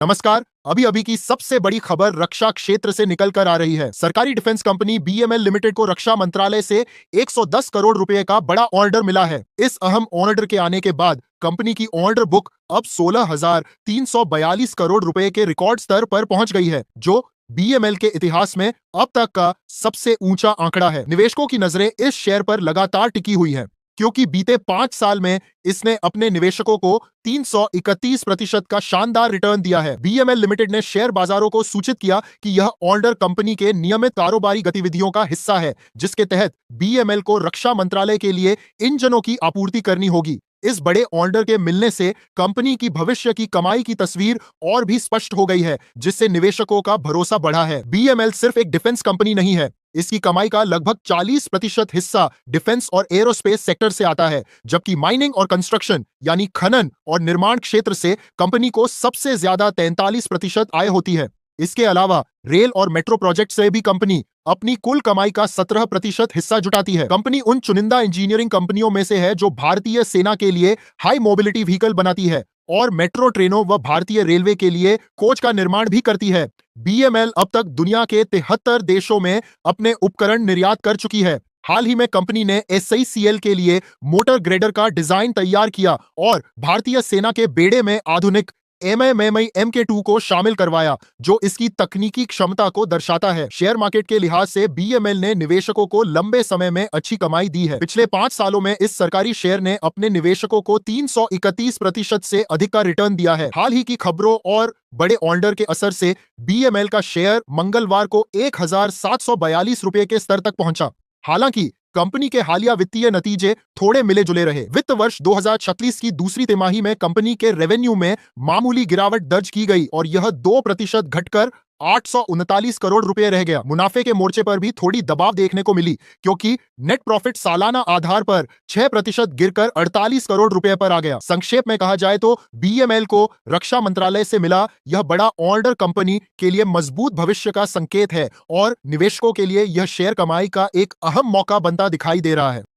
नमस्कार। अभी अभी की सबसे बड़ी खबर रक्षा क्षेत्र से निकल कर आ रही है। सरकारी डिफेंस कंपनी बीएमएल लिमिटेड को रक्षा मंत्रालय से 110 करोड़ रुपए का बड़ा ऑर्डर मिला है। इस अहम ऑर्डर के आने के बाद कंपनी की ऑर्डर बुक अब 16,342 करोड़ रुपए के रिकॉर्ड स्तर पर पहुंच गई है, जो बीएमएल के इतिहास में अब तक का सबसे ऊंचा आंकड़ा है। निवेशकों की नजरें इस शेयर पर लगातार टिकी हुई है, क्योंकि बीते 5 साल में इसने अपने निवेशकों को 331% का शानदार रिटर्न दिया है। बीएमएल लिमिटेड ने शेयर बाजारों को सूचित किया कि यह ऑर्डर कंपनी के नियमित कारोबारी गतिविधियों का हिस्सा है, जिसके तहत बीएमएल को रक्षा मंत्रालय के लिए इंजनों की आपूर्ति करनी होगी। इस बड़े ऑर्डर के मिलने से कंपनी की भविष्य की कमाई की तस्वीर और भी स्पष्ट हो गई है, जिससे निवेशकों का भरोसा बढ़ा है। बीएमएल सिर्फ एक डिफेंस कंपनी नहीं है। इसकी कमाई का लगभग 40% हिस्सा डिफेंस और एरोस्पेस सेक्टर से आता है, जबकि माइनिंग और कंस्ट्रक्शन यानी खनन और निर्माण क्षेत्र से कंपनी को सबसे ज्यादा 43% आय होती है। इसके अलावा रेल और मेट्रो प्रोजेक्ट से भी कंपनी अपनी कुल कमाई का 17% हिस्सा जुटाती है। कंपनी उन चुनिंदा इंजीनियरिंग कंपनियों में से है जो भारतीय सेना के लिए हाई मोबिलिटी व्हीकल बनाती है और मेट्रो ट्रेनों व भारतीय रेलवे के लिए कोच का निर्माण भी करती है। बीएमएल अब तक दुनिया के 73 देशों में अपने उपकरण निर्यात कर चुकी है। हाल ही में कंपनी ने एसआईसीएल के लिए मोटर ग्रेडर का डिजाइन तैयार किया और भारतीय सेना के बेड़े में आधुनिक एमएमएमआई MK2 को शामिल करवाया, जो इसकी तकनीकी क्षमता को दर्शाता है। शेयर मार्केट के लिहाज से बीएमएल ने निवेशकों को लंबे समय में अच्छी कमाई दी है। पिछले 5 सालों में इस सरकारी शेयर ने अपने निवेशकों को 331% से अधिक का रिटर्न दिया है। हाल ही की खबरों और बड़े ऑर्डर के असर से बीएमएल का शेयर मंगलवार को 1,742 रुपए के स्तर तक पहुंचा। हालांकि कंपनी के हालिया वित्तीय नतीजे थोड़े मिले जुले रहे। वित्त वर्ष 2036 की दूसरी तिमाही में कंपनी के रेवेन्यू में मामूली गिरावट दर्ज की गई और यह 2% घटकर 839 करोड़ रुपए रह गया। मुनाफे के मोर्चे पर भी थोड़ी दबाव देखने को मिली, क्योंकि नेट प्रॉफिट सालाना आधार पर 6% गिरकर 48 करोड़ रुपए पर आ गया। संक्षेप में कहा जाए तो बीएमएल को रक्षा मंत्रालय से मिला यह बड़ा ऑर्डर कंपनी के लिए मजबूत भविष्य का संकेत है और निवेशकों के लिए यह शेयर कमाई का एक अहम मौका बनता दिखाई दे रहा है।